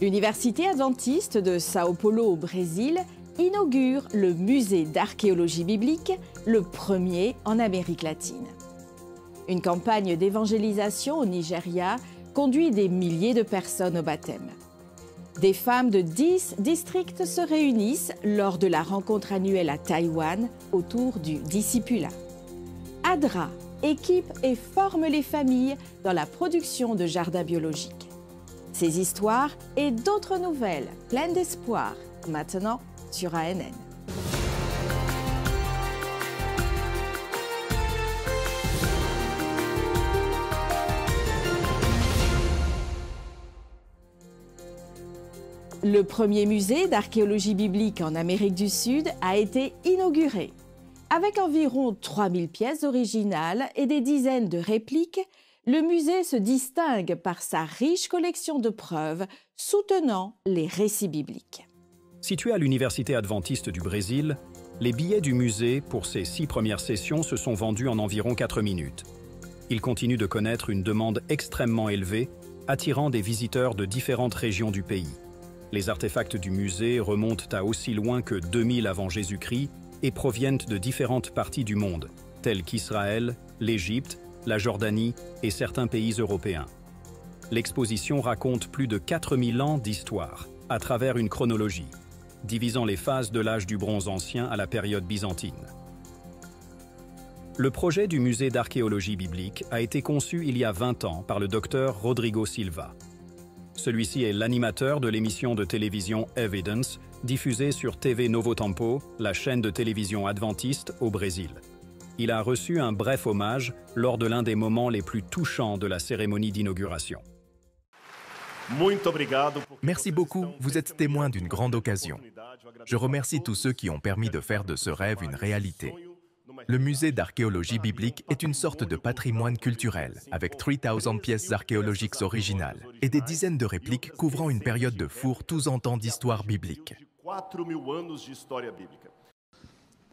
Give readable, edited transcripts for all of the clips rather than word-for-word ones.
L'Université adventiste de Sao Paulo au Brésil inaugure le musée d'archéologie biblique, le premier en Amérique latine. Une campagne d'évangélisation au Nigeria conduit des milliers de personnes au baptême. Des femmes de 10 districts se réunissent lors de la rencontre annuelle à Taïwan autour du discipulat. ADRA équipe et forme les familles dans la production de jardins biologiques. Ces histoires et d'autres nouvelles pleines d'espoir, maintenant sur ANN. Le premier musée d'archéologie biblique en Amérique du Sud a été inauguré. Avec environ 3000 pièces originales et des dizaines de répliques, le musée se distingue par sa riche collection de preuves soutenant les récits bibliques. Situé à l'Université adventiste du Brésil, les billets du musée pour ses 6 premières sessions se sont vendus en environ 4 minutes. Il continue de connaître une demande extrêmement élevée, attirant des visiteurs de différentes régions du pays. Les artefacts du musée remontent à aussi loin que 2000 avant Jésus-Christ et proviennent de différentes parties du monde, telles qu'Israël, l'Égypte, la Jordanie et certains pays européens. L'exposition raconte plus de 4000 ans d'histoire, à travers une chronologie, divisant les phases de l'âge du bronze ancien à la période byzantine. Le projet du musée d'archéologie biblique a été conçu il y a 20 ans par le docteur Rodrigo Silva. Celui-ci est l'animateur de l'émission de télévision Evidence, diffusée sur TV Novo Tempo, la chaîne de télévision adventiste au Brésil. Il a reçu un bref hommage lors de l'un des moments les plus touchants de la cérémonie d'inauguration. Merci beaucoup, vous êtes témoin d'une grande occasion. Je remercie tous ceux qui ont permis de faire de ce rêve une réalité. Le musée d'archéologie biblique est une sorte de patrimoine culturel, avec 3000 pièces archéologiques originales et des dizaines de répliques couvrant une période de fourre tous en temps d'histoire biblique.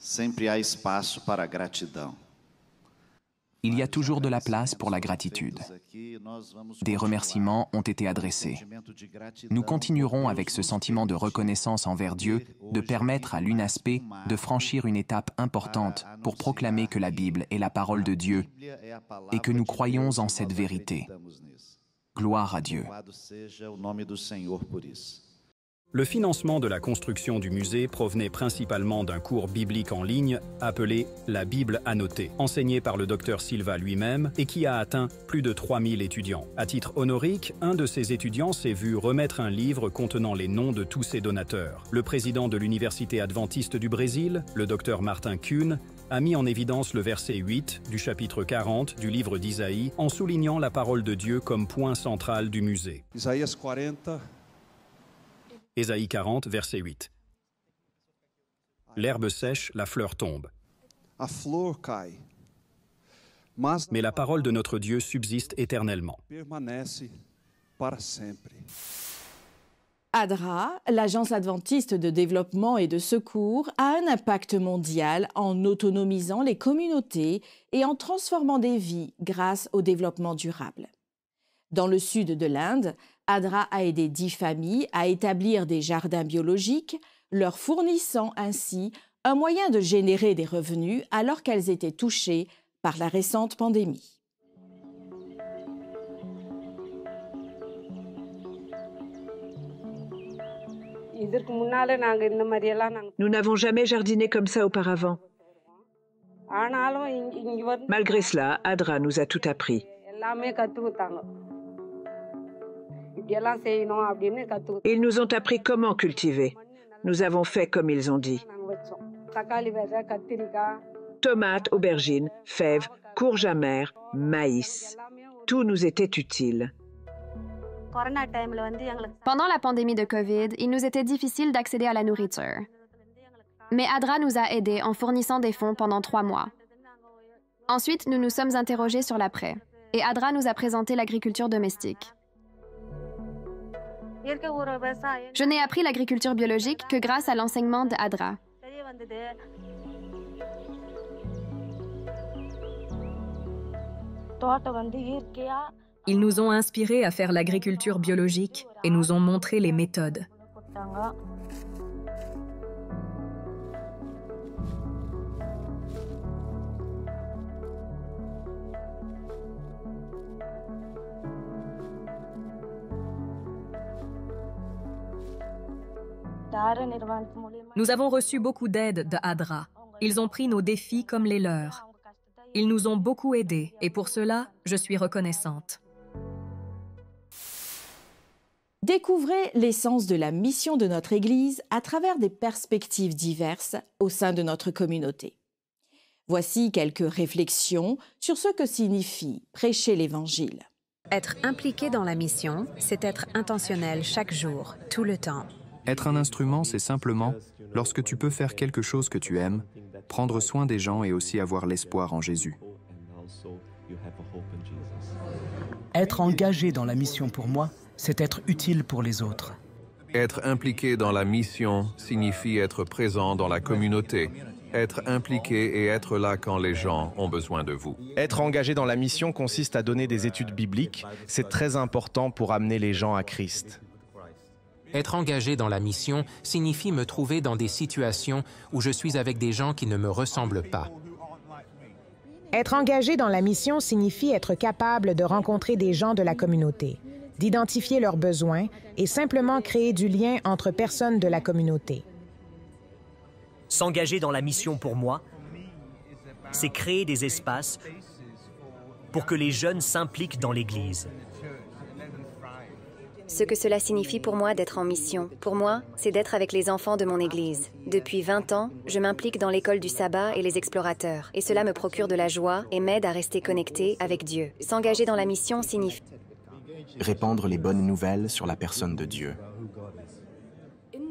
Sempre há espaço para a gratidão. Il y a toujours de la place pour la gratitude. Des remerciements ont été adressés. Nous continuerons avec ce sentiment de reconnaissance envers Dieu de permettre à l'UNASP de franchir une étape importante pour proclamer que la Bible est la parole de Dieu et que nous croyons en cette vérité. Gloire à Dieu. Le financement de la construction du musée provenait principalement d'un cours biblique en ligne appelé « La Bible annotée », enseigné par le docteur Silva lui-même et qui a atteint plus de 3000 étudiants. À titre honorique, un de ces étudiants s'est vu remettre un livre contenant les noms de tous ses donateurs. Le président de l'Université adventiste du Brésil, le docteur Martin Kuhn, a mis en évidence le verset 8 du chapitre 40 du livre d'Isaïe en soulignant la parole de Dieu comme point central du musée. Ésaïe 40, verset 8. L'herbe sèche, la fleur tombe. Mais la parole de notre Dieu subsiste éternellement. ADRA, l'Agence adventiste de développement et de secours, a un impact mondial en autonomisant les communautés et en transformant des vies grâce au développement durable. Dans le sud de l'Inde, ADRA a aidé 10 familles à établir des jardins biologiques, leur fournissant ainsi un moyen de générer des revenus alors qu'elles étaient touchées par la récente pandémie. Nous n'avons jamais jardiné comme ça auparavant. Malgré cela, ADRA nous a tout appris. Ils nous ont appris comment cultiver. Nous avons fait comme ils ont dit. Tomates, aubergines, fèves, courges amères, maïs. Tout nous était utile. Pendant la pandémie de COVID, il nous était difficile d'accéder à la nourriture. Mais ADRA nous a aidés en fournissant des fonds pendant 3 mois. Ensuite, nous nous sommes interrogés sur l'après. Et ADRA nous a présenté l'agriculture domestique. Je n'ai appris l'agriculture biologique que grâce à l'enseignement de ADRA. Ils nous ont inspirés à faire l'agriculture biologique et nous ont montré les méthodes. Nous avons reçu beaucoup d'aide de ADRA. Ils ont pris nos défis comme les leurs. Ils nous ont beaucoup aidés et pour cela, je suis reconnaissante. Découvrez l'essence de la mission de notre Église à travers des perspectives diverses au sein de notre communauté. Voici quelques réflexions sur ce que signifie prêcher l'Évangile. Être impliqué dans la mission, c'est être intentionnel chaque jour, tout le temps. Être un instrument, c'est simplement, lorsque tu peux faire quelque chose que tu aimes, prendre soin des gens et aussi avoir l'espoir en Jésus. Être engagé dans la mission pour moi, c'est être utile pour les autres. Être impliqué dans la mission signifie être présent dans la communauté, être impliqué et être là quand les gens ont besoin de vous. Être engagé dans la mission consiste à donner des études bibliques. C'est très important pour amener les gens à Christ. Être engagé dans la mission signifie me trouver dans des situations où je suis avec des gens qui ne me ressemblent pas. Être engagé dans la mission signifie être capable de rencontrer des gens de la communauté, d'identifier leurs besoins et simplement créer du lien entre personnes de la communauté. S'engager dans la mission pour moi, c'est créer des espaces pour que les jeunes s'impliquent dans l'Église. Ce que cela signifie pour moi d'être en mission. Pour moi, c'est d'être avec les enfants de mon Église. Depuis 20 ans, je m'implique dans l'école du sabbat et les explorateurs. Et cela me procure de la joie et m'aide à rester connecté avec Dieu. S'engager dans la mission signifie répandre les bonnes nouvelles sur la personne de Dieu.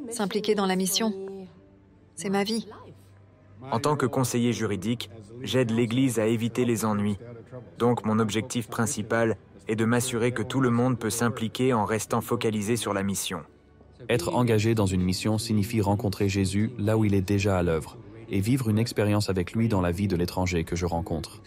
S'impliquer dans la mission, c'est ma vie. En tant que conseiller juridique, j'aide l'Église à éviter les ennuis. Donc mon objectif principal est de m'assurer que tout le monde peut s'impliquer en restant focalisé sur la mission. Être engagé dans une mission signifie rencontrer Jésus là où il est déjà à l'œuvre et vivre une expérience avec lui dans la vie de l'étranger que je rencontre.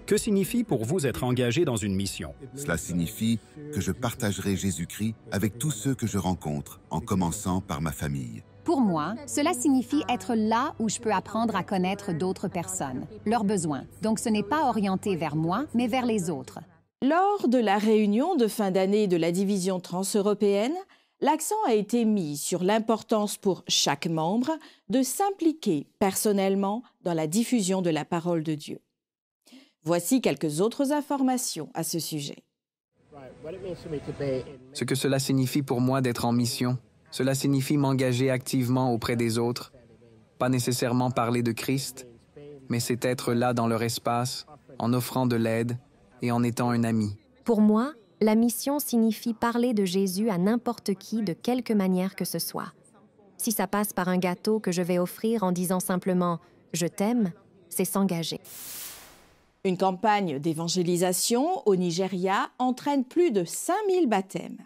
Que signifie pour vous être engagé dans une mission? Cela signifie que je partagerai Jésus-Christ avec tous ceux que je rencontre, en commençant par ma famille. Pour moi, cela signifie être là où je peux apprendre à connaître d'autres personnes, leurs besoins. Donc ce n'est pas orienté vers moi, mais vers les autres. Lors de la réunion de fin d'année de la division transeuropéenne, l'accent a été mis sur l'importance pour chaque membre de s'impliquer personnellement dans la diffusion de la parole de Dieu. Voici quelques autres informations à ce sujet. Ce que cela signifie pour moi d'être en mission, cela signifie m'engager activement auprès des autres, pas nécessairement parler de Christ, mais c'est être là dans leur espace, en offrant de l'aide et en étant un ami. Pour moi, la mission signifie parler de Jésus à n'importe qui de quelque manière que ce soit. Si ça passe par un gâteau que je vais offrir en disant simplement « je t'aime », c'est s'engager. Une campagne d'évangélisation au Nigeria entraîne plus de 5000 baptêmes.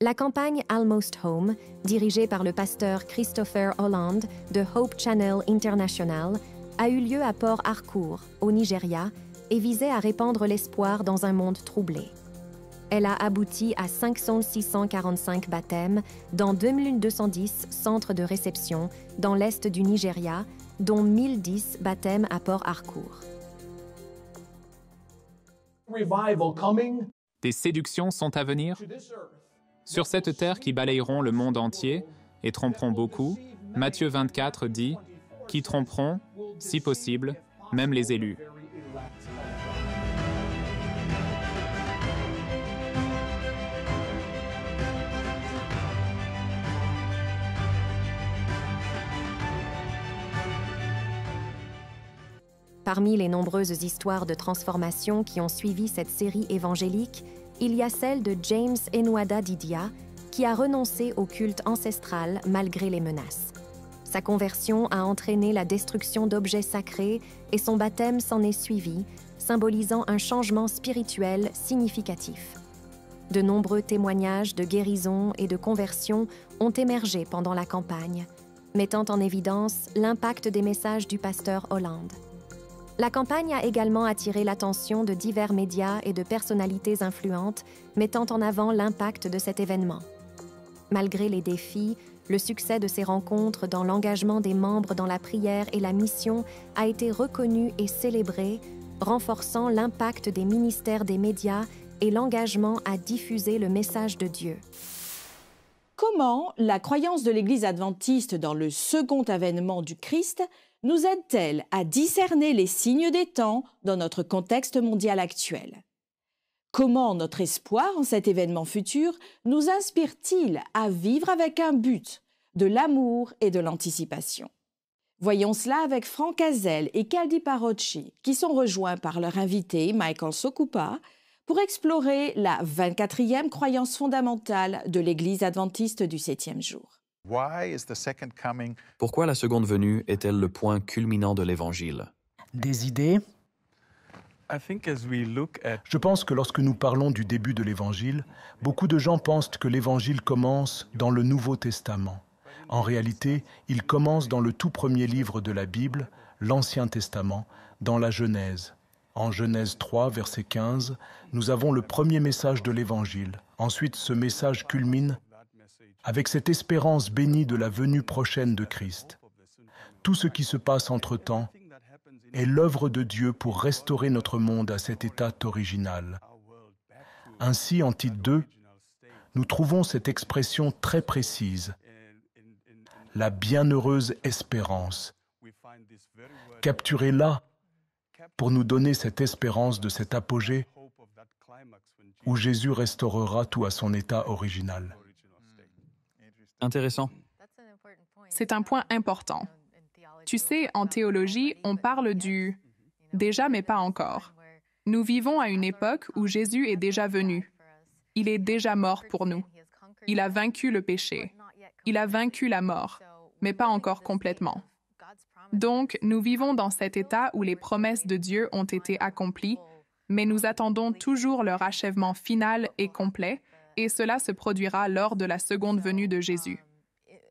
La campagne Almost Home, dirigée par le pasteur Christopher Holland de Hope Channel International, a eu lieu à Port Harcourt, au Nigeria, et visait à répandre l'espoir dans un monde troublé. Elle a abouti à 5645 baptêmes dans 2210 centres de réception dans l'est du Nigeria, dont 1010 baptêmes à Port Harcourt. Des séductions sont à venir sur cette terre qui balayeront le monde entier et tromperont beaucoup. Matthieu 24 dit « qui tromperont, si possible, même les élus ». Parmi les nombreuses histoires de transformation qui ont suivi cette série évangélique, il y a celle de James Enwada Didia, qui a renoncé au culte ancestral malgré les menaces. Sa conversion a entraîné la destruction d'objets sacrés et son baptême s'en est suivi, symbolisant un changement spirituel significatif. De nombreux témoignages de guérison et de conversion ont émergé pendant la campagne, mettant en évidence l'impact des messages du pasteur Holland. La campagne a également attiré l'attention de divers médias et de personnalités influentes, mettant en avant l'impact de cet événement. Malgré les défis, le succès de ces rencontres dans l'engagement des membres dans la prière et la mission a été reconnu et célébré, renforçant l'impact des ministères des médias et l'engagement à diffuser le message de Dieu. Comment la croyance de l'Église adventiste dans le second avènement du Christ nous aide-t-elle à discerner les signes des temps dans notre contexte mondial actuel? Comment notre espoir en cet événement futur nous inspire-t-il à vivre avec un but, de l'amour et de l'anticipation? Voyons cela avec Franck Hazel et Kaldi Parocci, qui sont rejoints par leur invité Michael Sokupa pour explorer la 24e croyance fondamentale de l'Église adventiste du 7e jour. Pourquoi la seconde venue est-elle le point culminant de l'Évangile? Des idées? Je pense que lorsque nous parlons du début de l'Évangile, beaucoup de gens pensent que l'Évangile commence dans le Nouveau Testament. En réalité, il commence dans le tout premier livre de la Bible, l'Ancien Testament, dans la Genèse. En Genèse 3, verset 15, nous avons le premier message de l'Évangile. Ensuite, ce message culmine avec cette espérance bénie de la venue prochaine de Christ. Tout ce qui se passe entre-temps est l'œuvre de Dieu pour restaurer notre monde à cet état original. Ainsi, en Tite 2, nous trouvons cette expression très précise, la bienheureuse espérance. Capturez-la pour nous donner cette espérance de cet apogée où Jésus restaurera tout à son état original. Intéressant. C'est un point important. Tu sais, en théologie, on parle du « déjà mais pas encore ». Nous vivons à une époque où Jésus est déjà venu. Il est déjà mort pour nous. Il a vaincu le péché. Il a vaincu la mort, mais pas encore complètement. Donc, nous vivons dans cet état où les promesses de Dieu ont été accomplies, mais nous attendons toujours leur achèvement final et complet, et cela se produira lors de la seconde venue de Jésus.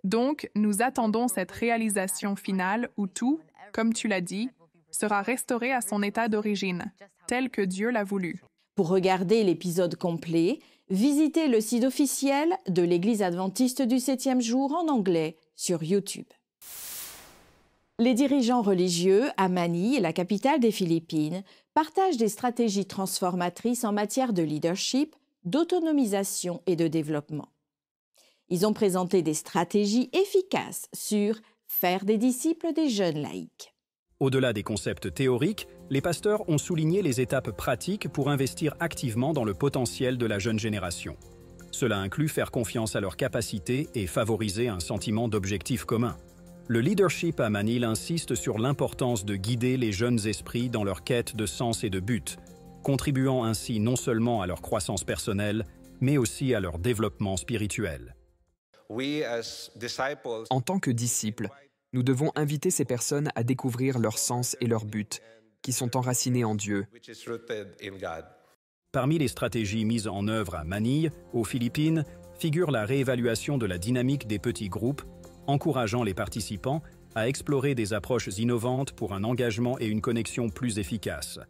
Donc, nous attendons cette réalisation finale où tout, comme tu l'as dit, sera restauré à son état d'origine, tel que Dieu l'a voulu. Pour regarder l'épisode complet, visitez le site officiel de l'Église adventiste du 7e jour en anglais sur YouTube. Les dirigeants religieux à Manille, la capitale des Philippines, partagent des stratégies transformatrices en matière de leadership, d'autonomisation et de développement. Ils ont présenté des stratégies efficaces sur faire des disciples des jeunes laïcs. Au-delà des concepts théoriques, les pasteurs ont souligné les étapes pratiques pour investir activement dans le potentiel de la jeune génération. Cela inclut faire confiance à leurs capacités et favoriser un sentiment d'objectif commun. Le leadership à Manille insiste sur l'importance de guider les jeunes esprits dans leur quête de sens et de but, contribuant ainsi non seulement à leur croissance personnelle, mais aussi à leur développement spirituel. En tant que disciples, nous devons inviter ces personnes à découvrir leur sens et leur but, qui sont enracinés en Dieu. Parmi les stratégies mises en œuvre à Manille, aux Philippines, figure la réévaluation de la dynamique des petits groupes, encourageant les participants à explorer des approches innovantes pour un engagement et une connexion plus efficaces.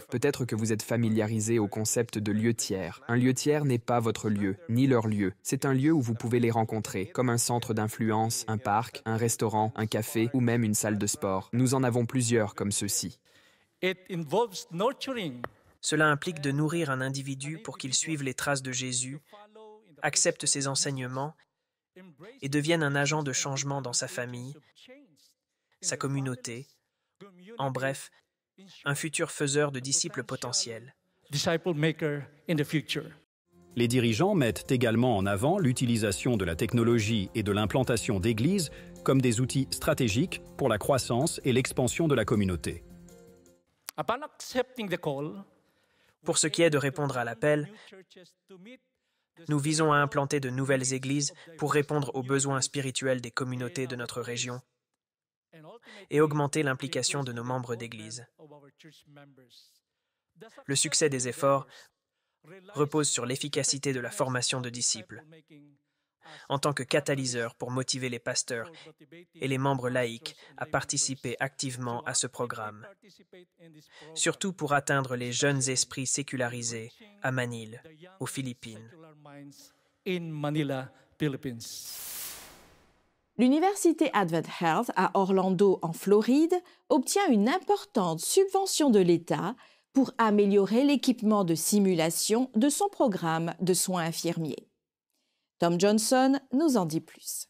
Peut-être que vous êtes familiarisé au concept de lieu tiers. Un lieu tiers n'est pas votre lieu, ni leur lieu. C'est un lieu où vous pouvez les rencontrer, comme un centre d'influence, un parc, un restaurant, un café ou même une salle de sport. Nous en avons plusieurs comme ceux-ci. Cela implique de nourrir un individu pour qu'il suive les traces de Jésus, accepte ses enseignements et devienne un agent de changement dans sa famille, sa communauté, en bref, un futur faiseur de disciples potentiels. Les dirigeants mettent également en avant l'utilisation de la technologie et de l'implantation d'églises comme des outils stratégiques pour la croissance et l'expansion de la communauté. Pour ce qui est de répondre à l'appel, nous visons à implanter de nouvelles églises pour répondre aux besoins spirituels des communautés de notre région et augmenter l'implication de nos membres d'église. Le succès des efforts repose sur l'efficacité de la formation de disciples. en tant que catalyseur pour motiver les pasteurs et les membres laïcs à participer activement à ce programme, surtout pour atteindre les jeunes esprits sécularisés à Manille, aux Philippines. L'Université Advent Health à Orlando, en Floride, obtient une importante subvention de l'État pour améliorer l'équipement de simulation de son programme de soins infirmiers. Tom Johnson nous en dit plus.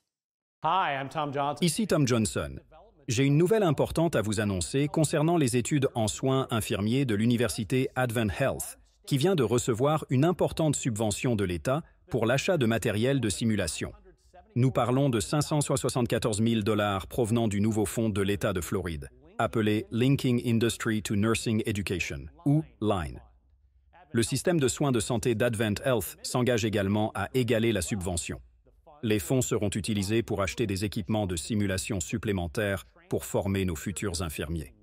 Ici Tom Johnson. J'ai une nouvelle importante à vous annoncer concernant les études en soins infirmiers de l'Université Advent Health, qui vient de recevoir une importante subvention de l'État pour l'achat de matériel de simulation. Nous parlons de 574 000 $ provenant du nouveau fonds de l'État de Floride, appelé Linking Industry to Nursing Education, ou LINE. Le système de soins de santé d'Advent Health s'engage également à égaler la subvention. Les fonds seront utilisés pour acheter des équipements de simulation supplémentaires pour former nos futurs infirmiers.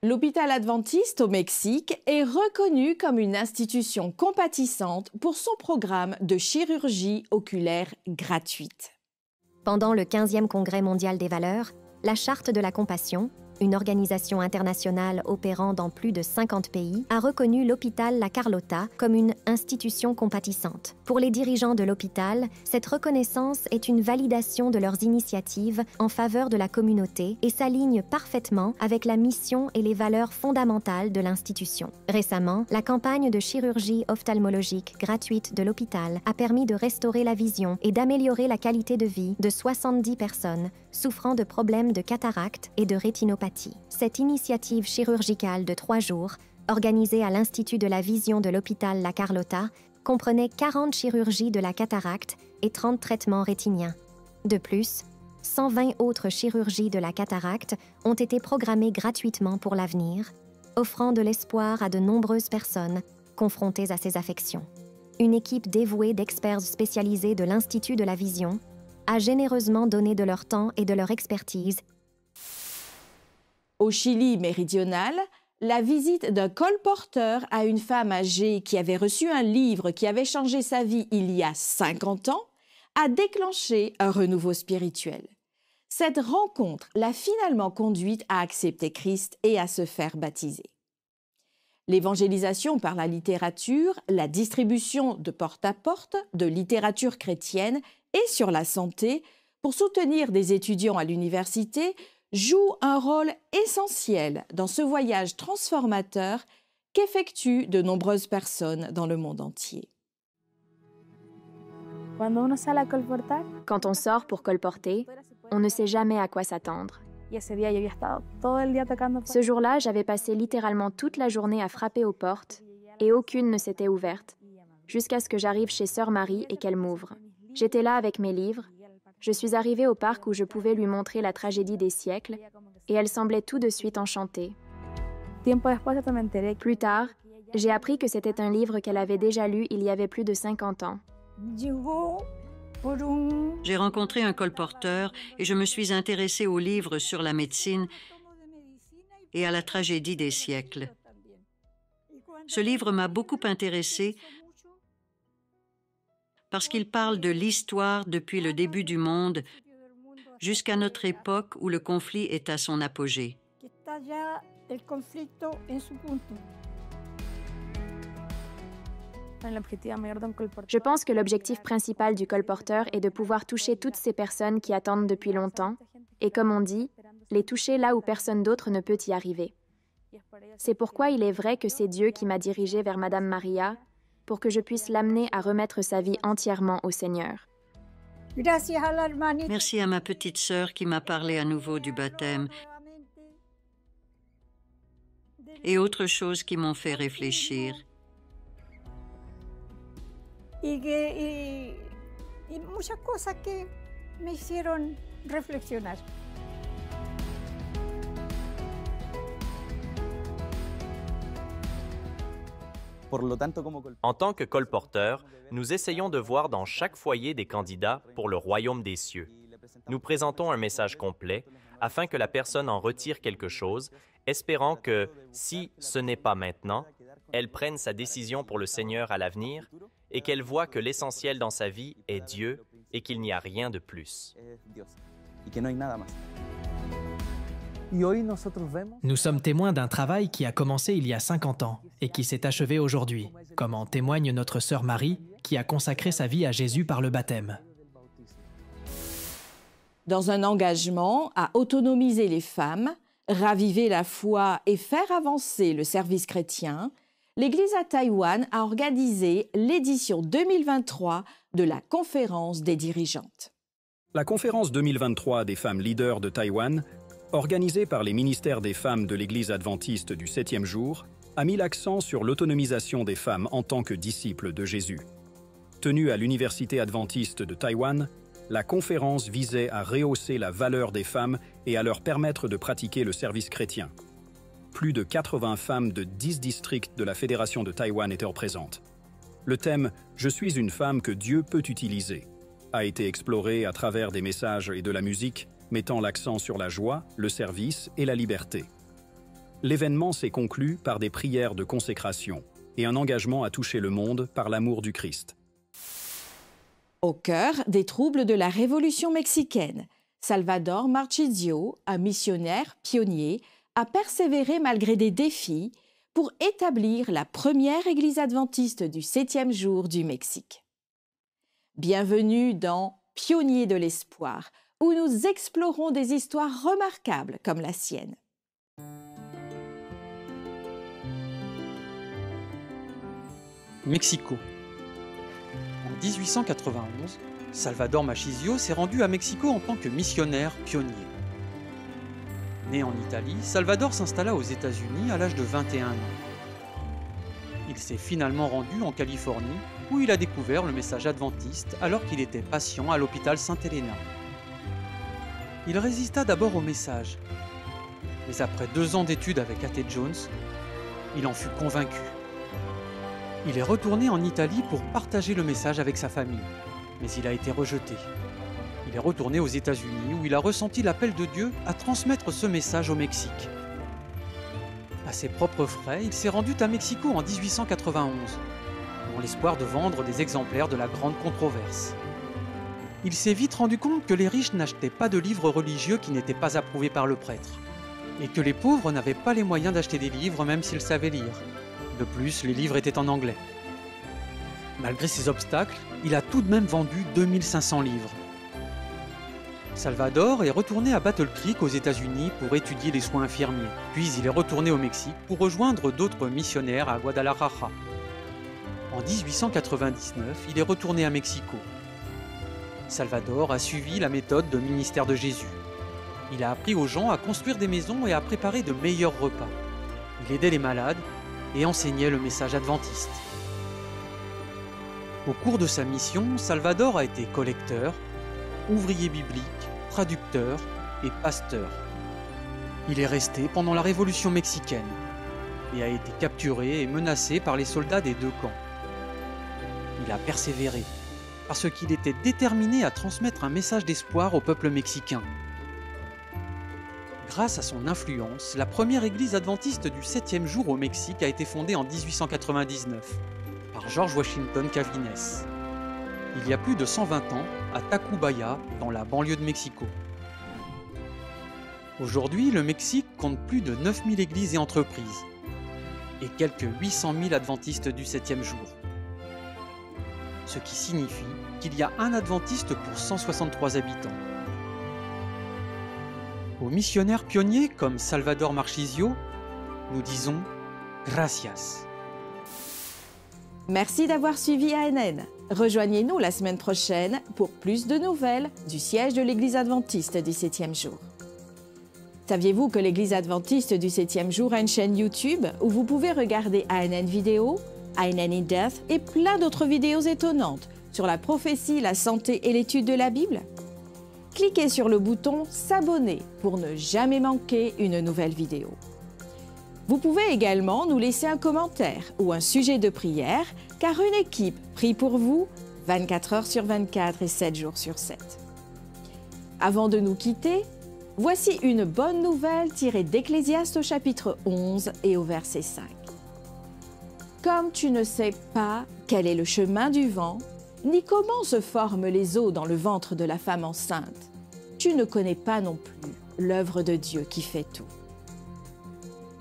L'hôpital adventiste au Mexique est reconnu comme une institution compatissante pour son programme de chirurgie oculaire gratuite. Pendant le 15e Congrès mondial des valeurs, la Charte de la compassion, une organisation internationale opérant dans plus de 50 pays, a reconnu l'hôpital La Carlota comme une institution compatissante. Pour les dirigeants de l'hôpital, cette reconnaissance est une validation de leurs initiatives en faveur de la communauté et s'aligne parfaitement avec la mission et les valeurs fondamentales de l'institution. Récemment, la campagne de chirurgie ophtalmologique gratuite de l'hôpital a permis de restaurer la vision et d'améliorer la qualité de vie de 70 personnes souffrant de problèmes de cataracte et de rétinopathie. Cette initiative chirurgicale de 3 jours, organisée à l'Institut de la vision de l'hôpital La Carlota, comprenait 40 chirurgies de la cataracte et 30 traitements rétiniens. De plus, 120 autres chirurgies de la cataracte ont été programmées gratuitement pour l'avenir, offrant de l'espoir à de nombreuses personnes confrontées à ces affections. Une équipe dévouée d'experts spécialisés de l'Institut de la vision a généreusement donné de leur temps et de leur expertise. Au Chili méridional, la visite d'un colporteur à une femme âgée qui avait reçu un livre qui avait changé sa vie il y a 50 ans a déclenché un renouveau spirituel. Cette rencontre l'a finalement conduite à accepter Christ et à se faire baptiser. L'évangélisation par la littérature, la distribution de porte-à-porte de littérature chrétienne et sur la santé pour soutenir des étudiants à l'université joue un rôle essentiel dans ce voyage transformateur qu'effectuent de nombreuses personnes dans le monde entier. Quand on sort pour colporter, on ne sait jamais à quoi s'attendre. Ce jour-là, j'avais passé littéralement toute la journée à frapper aux portes et aucune ne s'était ouverte, jusqu'à ce que j'arrive chez Sœur Marie et qu'elle m'ouvre. J'étais là avec mes livres. Je suis arrivée au parc où je pouvais lui montrer la tragédie des siècles et elle semblait tout de suite enchantée. Plus tard, j'ai appris que c'était un livre qu'elle avait déjà lu il y avait plus de 50 ans. J'ai rencontré un colporteur et je me suis intéressée aux livres sur la médecine et à la tragédie des siècles. Ce livre m'a beaucoup intéressée parce qu'il parle de l'histoire depuis le début du monde jusqu'à notre époque où le conflit est à son apogée. Je pense que l'objectif principal du colporteur est de pouvoir toucher toutes ces personnes qui attendent depuis longtemps et, comme on dit, les toucher là où personne d'autre ne peut y arriver. C'est pourquoi il est vrai que c'est Dieu qui m'a dirigée vers Madame Maria pour que je puisse l'amener à remettre sa vie entièrement au Seigneur. Merci à ma petite sœur qui m'a parlé à nouveau du baptême et autres choses qui m'ont fait réfléchir. Muchas cosas que me hicieron reflexionar. En tant que colporteurs, nous essayons de voir dans chaque foyer des candidats pour le royaume des cieux. Nous présentons un message complet afin que la personne en retire quelque chose, espérant que, si ce n'est pas maintenant, elle prenne sa décision pour le Seigneur à l'avenir et qu'elle voit que l'essentiel dans sa vie est Dieu et qu'il n'y a rien de plus. Nous sommes témoins d'un travail qui a commencé il y a 50 ans et qui s'est achevé aujourd'hui, comme en témoigne notre sœur Marie, qui a consacré sa vie à Jésus par le baptême. Dans un engagement à autonomiser les femmes, raviver la foi et faire avancer le service chrétien, l'Église à Taïwan a organisé l'édition 2023 de la Conférence des dirigeantes. La Conférence 2023 des femmes leaders de Taïwan, organisée par les ministères des femmes de l'Église adventiste du 7e jour, a mis l'accent sur l'autonomisation des femmes en tant que disciples de Jésus. Tenue à l'Université adventiste de Taïwan, la conférence visait à rehausser la valeur des femmes et à leur permettre de pratiquer le service chrétien. Plus de 80 femmes de 10 districts de la Fédération de Taïwan étaient présentes. Le thème « Je suis une femme que Dieu peut utiliser » a été exploré à travers des messages et de la musique, mettant l'accent sur la joie, le service et la liberté. L'événement s'est conclu par des prières de consécration et un engagement à toucher le monde par l'amour du Christ. Au cœur des troubles de la Révolution mexicaine, Salvador Marchisio, un missionnaire pionnier, a persévéré malgré des défis pour établir la première église adventiste du 7e jour du Mexique. Bienvenue dans Pionniers de l'espoir, où nous explorons des histoires remarquables comme la sienne. Mexico. En 1891, Salvador Marchisio s'est rendu à Mexico en tant que missionnaire pionnier. Né en Italie, Salvador s'installa aux États-Unis à l'âge de 21 ans. Il s'est finalement rendu en Californie, où il a découvert le message adventiste alors qu'il était patient à l'hôpital Sainte-Helena. Il résista d'abord au message, mais après 2 ans d'études avec A.T. Jones, il en fut convaincu. Il est retourné en Italie pour partager le message avec sa famille, mais il a été rejeté. Il est retourné aux États-Unis où il a ressenti l'appel de Dieu à transmettre ce message au Mexique. À ses propres frais, il s'est rendu à Mexico en 1891, dans l'espoir de vendre des exemplaires de la grande controverse. Il s'est vite rendu compte que les riches n'achetaient pas de livres religieux qui n'étaient pas approuvés par le prêtre, et que les pauvres n'avaient pas les moyens d'acheter des livres même s'ils savaient lire. De plus, les livres étaient en anglais. Malgré ces obstacles, il a tout de même vendu 2500 livres. Salvador est retourné à Battle Creek aux États-Unis pour étudier les soins infirmiers. Puis il est retourné au Mexique pour rejoindre d'autres missionnaires à Guadalajara. En 1899, il est retourné à Mexico. Salvador a suivi la méthode de ministère de Jésus. Il a appris aux gens à construire des maisons et à préparer de meilleurs repas. Il aidait les malades et enseignait le message adventiste. Au cours de sa mission, Salvador a été collecteur, ouvrier biblique, traducteur et pasteur. Il est resté pendant la Révolution mexicaine et a été capturé et menacé par les soldats des 2 camps. Il a persévéré parce qu'il était déterminé à transmettre un message d'espoir au peuple mexicain. Grâce à son influence, la première église adventiste du 7e jour au Mexique a été fondée en 1899 par George Washington Cavines. Il y a plus de 120 ans, à Tacubaya, dans la banlieue de Mexico. Aujourd'hui, le Mexique compte plus de 9000 églises et entreprises, et quelques 800 000 adventistes du 7e jour. Ce qui signifie qu'il y a un adventiste pour 163 habitants. Aux missionnaires pionniers comme Salvador Marchisio, nous disons gracias. Merci d'avoir suivi ANN. Rejoignez-nous la semaine prochaine pour plus de nouvelles du siège de l'Église adventiste du 7e jour. Saviez-vous que l'Église adventiste du 7e jour a une chaîne YouTube où vous pouvez regarder ANN Vidéo, ANN in Depth et plein d'autres vidéos étonnantes sur la prophétie, la santé et l'étude de la Bible? Cliquez sur le bouton « S'abonner » pour ne jamais manquer une nouvelle vidéo. Vous pouvez également nous laisser un commentaire ou un sujet de prière, car une équipe prie pour vous 24 heures sur 24 et 7 jours sur 7. Avant de nous quitter, voici une bonne nouvelle tirée d'Ecclésiaste au chapitre 11 et au verset 5. Comme tu ne sais pas quel est le chemin du vent, ni comment se forment les os dans le ventre de la femme enceinte. Tu ne connais pas non plus l'œuvre de Dieu qui fait tout.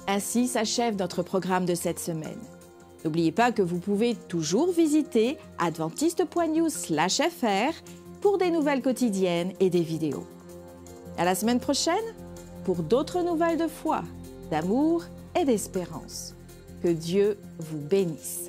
Ainsi s'achève notre programme de cette semaine. N'oubliez pas que vous pouvez toujours visiter adventiste.news/fr pour des nouvelles quotidiennes et des vidéos. À la semaine prochaine pour d'autres nouvelles de foi, d'amour et d'espérance. Que Dieu vous bénisse.